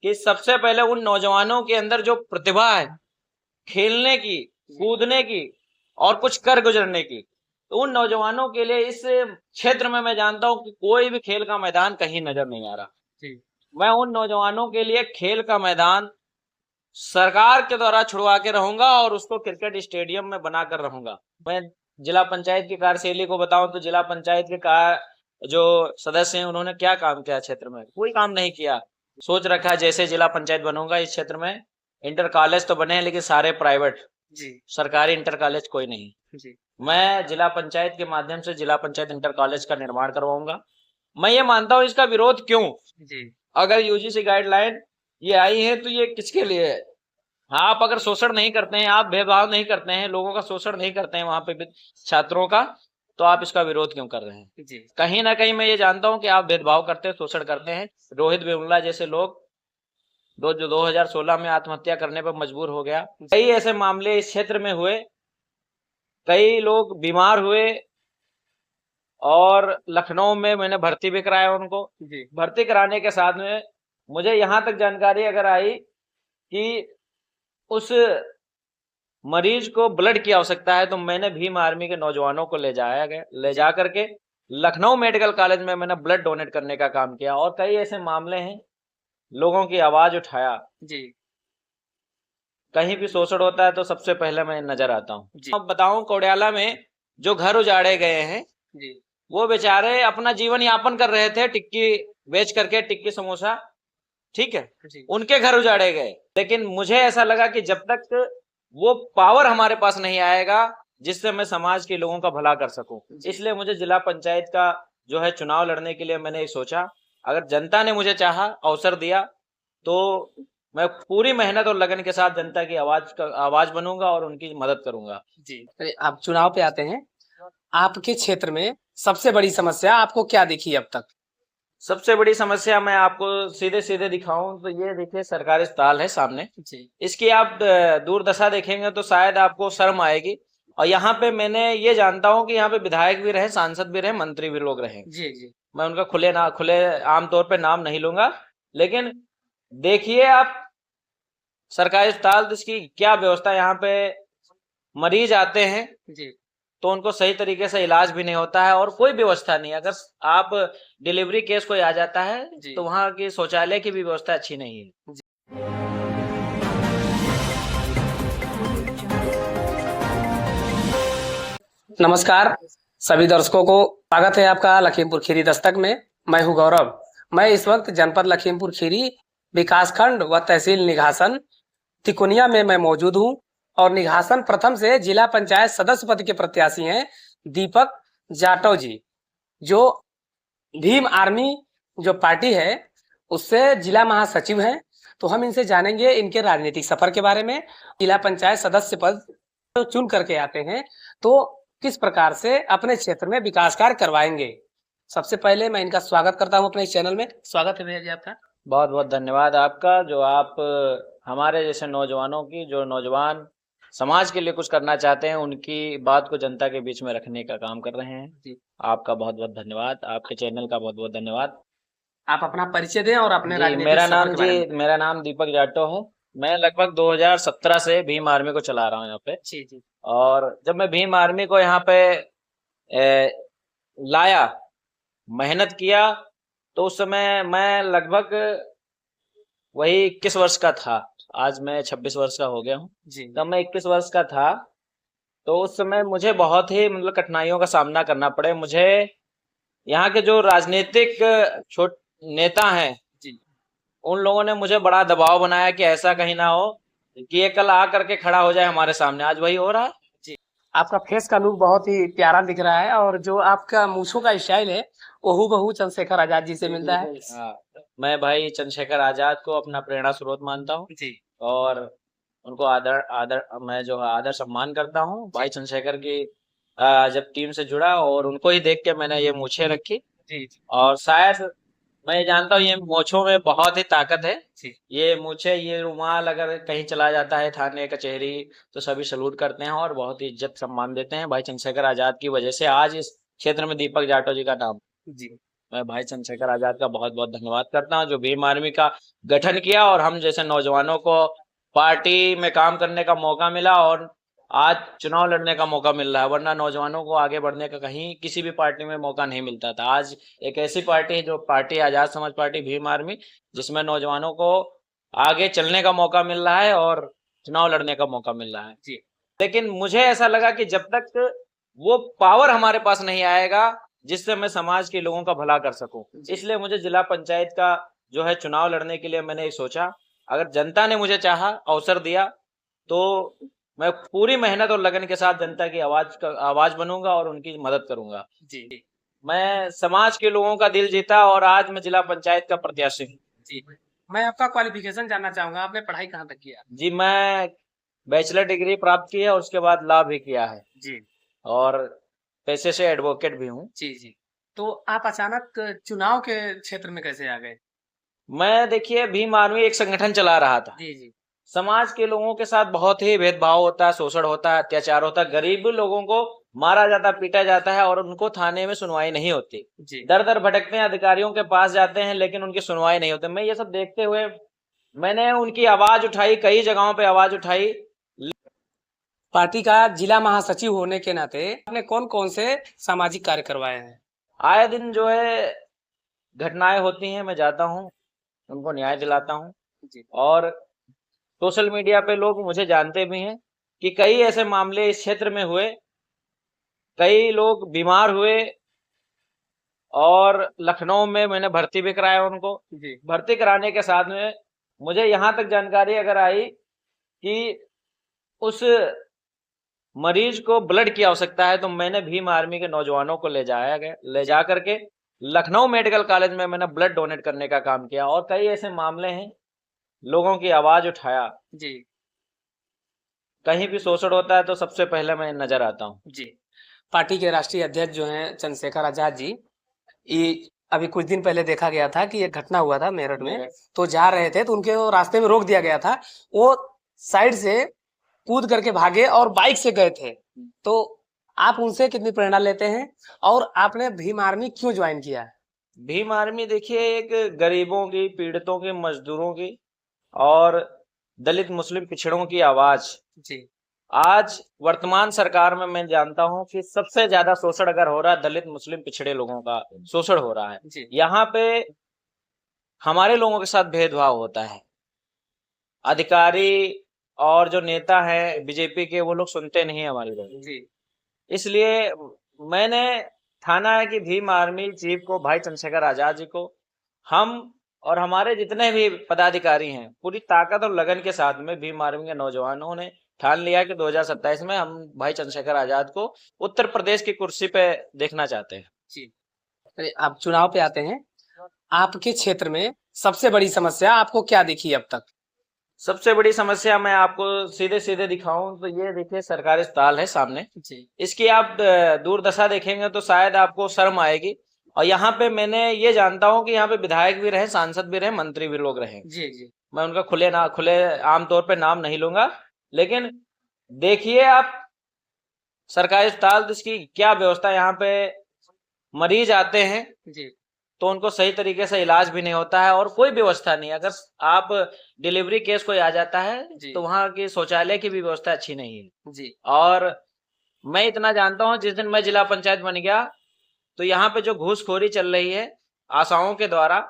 कि सबसे पहले उन नौजवानों के अंदर जो प्रतिभा है खेलने की, कूदने की और कुछ कर गुजरने की, तो उन नौजवानों के लिए इस क्षेत्र में मैं जानता हूं कि कोई भी खेल का मैदान कहीं नजर नहीं आ रहा। मैं उन नौजवानों के लिए खेल का मैदान सरकार के द्वारा छुड़वा के रहूंगा और उसको क्रिकेट स्टेडियम में बनाकर रहूंगा। मैं जिला पंचायत की कार्यशैली को बताऊं तो जिला पंचायत के जो सदस्य हैं उन्होंने क्या काम किया क्षेत्र में? कोई काम नहीं किया। सोच रखा है जैसे जिला पंचायत बनूंगा इस क्षेत्र में इंटर कॉलेज तो बने हैं लेकिन सारे प्राइवेट, सरकारी इंटर कॉलेज कोई नहीं। मैं जिला पंचायत के माध्यम से जिला पंचायत इंटर कॉलेज का निर्माण करवाऊंगा। मैं ये मानता हूं इसका विरोध क्यों? अगर यूजीसी गाइडलाइन ये आई है तो ये किसके लिए है? आप अगर शोषण नहीं करते हैं, आप भेदभाव नहीं करते हैं, लोगों का शोषण नहीं करते हैं वहां पे छात्रों का, तो आप इसका विरोध क्यों कर रहे हैं? कहीं ना कहीं मैं ये जानता हूं कि आप भेदभाव करते हैं, शोषण करते हैं। रोहित वेमुला जैसे लोग जो 2016 में आत्महत्या करने पर मजबूर हो गया। कई ऐसे मामले इस क्षेत्र में हुए, कई लोग बीमार हुए और लखनऊ में मैंने भर्ती भी कराया उनको। भर्ती कराने के साथ में मुझे यहाँ तक जानकारी अगर आई कि उस मरीज को ब्लड की आवश्यकता है तो मैंने भीम आर्मी के नौजवानों को ले जा करके लखनऊ मेडिकल कॉलेज में मैंने ब्लड डोनेट करने का काम किया। और कई ऐसे मामले हैं, लोगों की आवाज उठाया। कहीं भी शोषण होता है तो सबसे पहले मैं नजर आता हूँ। अब बताऊं, कोडयाला में जो घर उजाड़े गए हैं वो बेचारे अपना जीवन यापन कर रहे थे टिक्की बेच करके, टिक्की समोसा, ठीक है, उनके घर उजाड़े गए। लेकिन मुझे ऐसा लगा कि जब तक वो पावर हमारे पास नहीं आएगा जिससे मैं समाज के लोगों का भला कर सकूं, इसलिए मुझे जिला पंचायत का जो है चुनाव लड़ने के लिए मैंने सोचा, अगर जनता ने मुझे चाहा, अवसर दिया, तो मैं पूरी मेहनत और लगन के साथ जनता की आवाज बनूंगा और उनकी मदद करूंगा। आप चुनाव पे आते हैं, आपके क्षेत्र में सबसे बड़ी समस्या आपको क्या दिखी अब तक? सबसे बड़ी समस्या मैं आपको सीधे सीधे दिखाऊं तो ये देखिए, सरकारी अस्पताल है सामने, इसकी आप दूरदशा देखेंगे तो शायद आपको शर्म आएगी। और यहाँ पे मैंने ये जानता हूँ कि यहाँ पे विधायक भी रहे, सांसद भी रहे, मंत्री भी लोग रहे। मैं उनका खुले आमतौर पे नाम नहीं लूंगा, लेकिन देखिए आप सरकारी अस्पताल तो इसकी क्या व्यवस्था, यहाँ पे मरीज आते हैं तो उनको सही तरीके से इलाज भी नहीं होता है और कोई व्यवस्था नहीं। अगर आप डिलीवरी केस कोई आ जाता है तो वहाँ की शौचालय की भी व्यवस्था अच्छी नहीं है। नमस्कार सभी दर्शकों को, स्वागत है आपका लखीमपुर खीरी दस्तक में। मैं हूं गौरव। मैं इस वक्त जनपद लखीमपुर खीरी विकासखंड व तहसील निघासन तिकोनिया में मैं मौजूद हूं और निघासन प्रथम से जिला पंचायत सदस्य पद के प्रत्याशी हैं दीपक जाटव जी, जो भीम आर्मी जो पार्टी है उससे जिला महासचिव हैं। तो हम इनसे जानेंगे इनके राजनीतिक सफर के बारे में। जिला पंचायत सदस्य पद तो चुन करके आते हैं तो किस प्रकार से अपने क्षेत्र में विकास कार्य करवाएंगे। सबसे पहले मैं इनका स्वागत करता हूं अपने चैनल में। स्वागत है भैया जी आपका। बहुत बहुत धन्यवाद आपका, जो आप हमारे जैसे नौजवानों की, जो नौजवान समाज के लिए कुछ करना चाहते हैं, उनकी बात को जनता के बीच में रखने का काम कर रहे हैं। आपका बहुत बहुत धन्यवाद, आपके चैनल का बहुत बहुत धन्यवाद। आप अपना परिचय दें और अपने मेरा नाम दीपक जाटव है। मैं लगभग 2017 से भीम आर्मी को चला रहा हूँ यहाँ पे। और जब मैं भीम आर्मी को यहाँ पे लाया, मेहनत किया, तो उस समय मैं लगभग वही 21 वर्ष का था। आज मैं 26 वर्ष का हो गया हूँ। तब मैं 21 वर्ष का था, तो उस समय मुझे बहुत ही मतलब कठिनाइयों का सामना करना पड़े। मुझे यहाँ के जो राजनीतिक नेता हैं उन लोगों ने मुझे बड़ा दबाव बनाया कि ऐसा कहीं ना हो कि ये कल आ करके खड़ा हो जाए हमारे सामने। आज वही हो रहा है। आपका फेस का लुक बहुत ही प्यारा दिख रहा है और जो आपका मूछों का स्टाइल है वो हूबहू चंद्रशेखर आजाद जी से मिलता है। मैं भाई चंद्रशेखर आजाद को अपना प्रेरणा स्रोत मानता हूँ और उनको मैं जो आदर सम्मान करता हूँ। भाई चंद्रशेखर की जब टीम से जुड़ा और उनको ही देख के मैंने ये मूछें रखी। और शायद मैं जानता हूँ ये मूछों में बहुत ही ताकत है। ये मूछे, ये रुमाल अगर कहीं चला जाता है थाने कचहरी तो सभी सलूट करते हैं और बहुत ही इज्जत सम्मान देते हैं। भाई चंद्रशेखर आजाद की वजह से आज इस क्षेत्र में दीपक जाटव जी का नाम। मैं भाई चंद्रशेखर आजाद का बहुत बहुत धन्यवाद करता हूँ, जो भीम आर्मी का गठन किया और हम जैसे नौजवानों को पार्टी में काम करने का मौका मिला और आज चुनाव लड़ने का मौका मिल रहा है। वरना नौजवानों को आगे बढ़ने का कहीं किसी भी पार्टी में मौका नहीं मिलता था। आज एक ऐसी पार्टी है जो party Azad Samaj party Bhim army, जिसमें नौजवानों को आगे चलने का मौका मिल रहा है और चुनाव लड़ने का मौका मिल रहा है जी। लेकिन मुझे ऐसा लगा कि जब तक वो पावर हमारे पास नहीं आएगा जिससे मैं समाज के लोगों का भला कर सकूं, इसलिए मुझे जिला पंचायत का जो है चुनाव लड़ने के लिए मैंने सोचा, अगर जनता ने मुझे चाहा, अवसर दिया, तो मैं पूरी मेहनत और लगन के साथ जनता की आवाज बनूंगा और उनकी मदद करूंगा। जी मैं समाज के लोगों का दिल जीता और आज मैं जिला पंचायत का प्रत्याशी हूँ। जी। मैं आपका क्वालिफिकेशन जानना चाहूंगा, आपने पढ़ाई कहाँ तक किया? जी, मैं बैचलर डिग्री प्राप्त की है और उसके बाद लॉ भी किया है जी और पेशे से एडवोकेट भी हूँ। जी जी। तो आप अचानक चुनाव के क्षेत्र में कैसे आ गए? मैं देखिए भीम आर्मी एक संगठन चला रहा था। जी जी समाज के लोगों के साथ बहुत ही भेदभाव होता है, शोषण होता है, अत्याचार होता है, गरीब लोगों को मारा जाता, पीटा जाता है और उनको थाने में सुनवाई नहीं होती। जी दर दर भटकते हैं, अधिकारियों के पास जाते हैं लेकिन उनकी सुनवाई नहीं होती। मैं ये सब देखते हुए मैंने उनकी आवाज उठाई, कई जगहों पे आवाज उठाई। पार्टी का जिला महासचिव होने के नाते आपने कौन कौन से सामाजिक कार्य करवाए हैं? आए दिन जो है घटनाएं होती हैं, मैं जाता हूँ, उनको न्याय दिलाता हूँ जी और सोशल मीडिया पे लोग मुझे जानते भी हैं कि कई ऐसे मामले इस क्षेत्र में हुए, कई लोग बीमार हुए और लखनऊ में मैंने भर्ती भी कराया उनको। जी भर्ती कराने के साथ में मुझे यहाँ तक जानकारी अगर आई कि उस मरीज को ब्लड की आवश्यकता है, तो मैंने भीम आर्मी के नौजवानों को ले जा करके लखनऊ मेडिकल कॉलेज में मैंने ब्लड डोनेट करने का काम किया और कई ऐसे मामले हैं, लोगों की आवाज उठाया। जी कहीं भी शोषण होता है तो सबसे पहले मैं नजर आता हूँ। जी। पार्टी के राष्ट्रीय अध्यक्ष जो हैं चंद्रशेखर आजाद जी, ये अभी कुछ दिन पहले देखा गया था कि एक घटना हुआ था मेरठ में, तो जा रहे थे तो उनके वो रास्ते में रोक दिया गया था, वो साइड से कूद करके भागे और बाइक से गए थे। तो आप उनसे कितनी प्रेरणा लेते हैं और आपने भीम आर्मी क्यों ज्वाइन किया? भीम आर्मी देखिए एक गरीबों की, पीड़ितों की, मजदूरों की और दलित मुस्लिम पिछड़ों की आवाज। जी आज वर्तमान सरकार में मैं जानता हूं कि सबसे ज्यादा शोषण अगर हो रहा है, दलित मुस्लिम पिछड़े लोगों का शोषण हो रहा है। जी यहाँ पे हमारे लोगों के साथ भेदभाव होता है। अधिकारी और जो नेता हैं बीजेपी के, वो लोग सुनते नहीं है हमारी बात। जी इसलिए मैंने ठाना है कि भीम आर्मी चीफ को, भाई चंद्रशेखर आजाद जी को, हम और हमारे जितने भी पदाधिकारी हैं पूरी ताकत और लगन के साथ में भीम आर्मी के नौजवानों ने ठान लिया कि 2027 में हम भाई चंद्रशेखर आजाद को उत्तर प्रदेश की कुर्सी पे देखना चाहते हैं। जी। तो आप चुनाव पे आते हैं, आपके क्षेत्र में सबसे बड़ी समस्या आपको क्या दिखी अब तक? सबसे बड़ी समस्या मैं आपको सीधे सीधे दिखाऊं तो ये देखिए, सरकारी अस्पताल है सामने, जी इसकी आप दूरदशा देखेंगे तो शायद आपको शर्म आएगी। और यहाँ पे मैंने ये जानता हूँ कि यहाँ पे विधायक भी रहे, सांसद भी रहे, मंत्री भी लोग रहे। जी जी मैं उनका खुले आम तौर पे नाम नहीं लूंगा, लेकिन देखिए आप सरकारी अस्पताल, इसकी क्या व्यवस्था। यहाँ पे मरीज आते हैं जी तो उनको सही तरीके से इलाज भी नहीं होता है और कोई व्यवस्था नहीं है। अगर आप डिलीवरी केस कोई आ जाता है जी तो वहाँ की शौचालय की भी व्यवस्था अच्छी नहीं है। जी और मैं इतना जानता हूँ, जिस दिन मैं जिला पंचायत बन गया तो यहाँ पे जो घूसखोरी चल रही है आशाओं के द्वारा,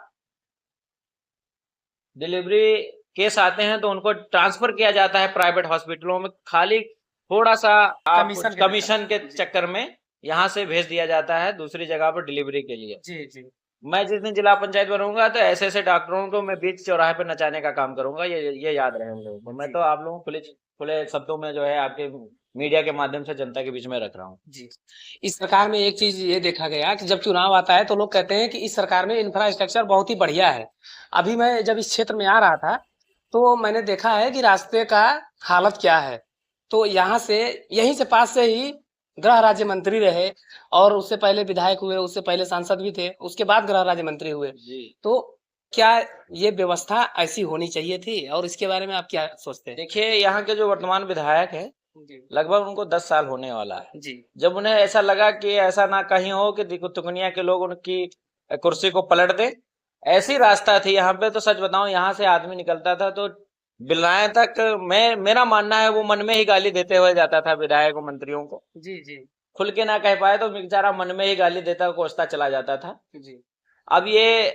डिलीवरी केस आते हैं तो उनको ट्रांसफर किया जाता है प्राइवेट हॉस्पिटलों में, खाली थोड़ा सा कमीशन के चक्कर में यहाँ से भेज दिया जाता है दूसरी जगह पर डिलीवरी के लिए। जी जी मैं जिस दिन जिला पंचायत बनूंगा तो ऐसे ऐसे डॉक्टरों को मैं बीच चौराहे पर नचाने का काम करूंगा, ये याद रहे हम लोगों को। मैं तो आप लोगों को खुले शब्दों में जो है आपके मीडिया के माध्यम से जनता के बीच में रख रहा हूँ। जी। इस सरकार में एक चीज ये देखा गया कि जब चुनाव आता है तो लोग कहते हैं कि इस सरकार में इंफ्रास्ट्रक्चर बहुत ही बढ़िया है। अभी मैं जब इस क्षेत्र में आ रहा था तो मैंने देखा है कि रास्ते का हालत क्या है। तो यहाँ से, यहीं से पास से ही गृह राज्य मंत्री रहे और उससे पहले विधायक हुए, उससे पहले सांसद भी थे, उसके बाद गृह राज्य मंत्री हुए। जी, तो क्या ये व्यवस्था ऐसी होनी चाहिए थी और इसके बारे में आप क्या सोचते हैं? देखिए यहाँ के जो वर्तमान विधायक है, जी लगभग उनको 10 साल होने वाला है। जी जब उन्हें ऐसा लगा कि ऐसा ना कहीं हो कि तुकनिया के लोग उनकी कुर्सी को पलट दे। ऐसी रास्ता थी यहाँ पे, तो सच बताऊं यहाँ से आदमी निकलता था तो विधायक तक, मेरा मानना है वो मन में ही गाली देते हुए जाता था विधायक और मंत्रियों को। जी जी खुल के ना कह पाए तो बेचारा मन में ही गाली देता कोसता चला जाता था। जी। अब ये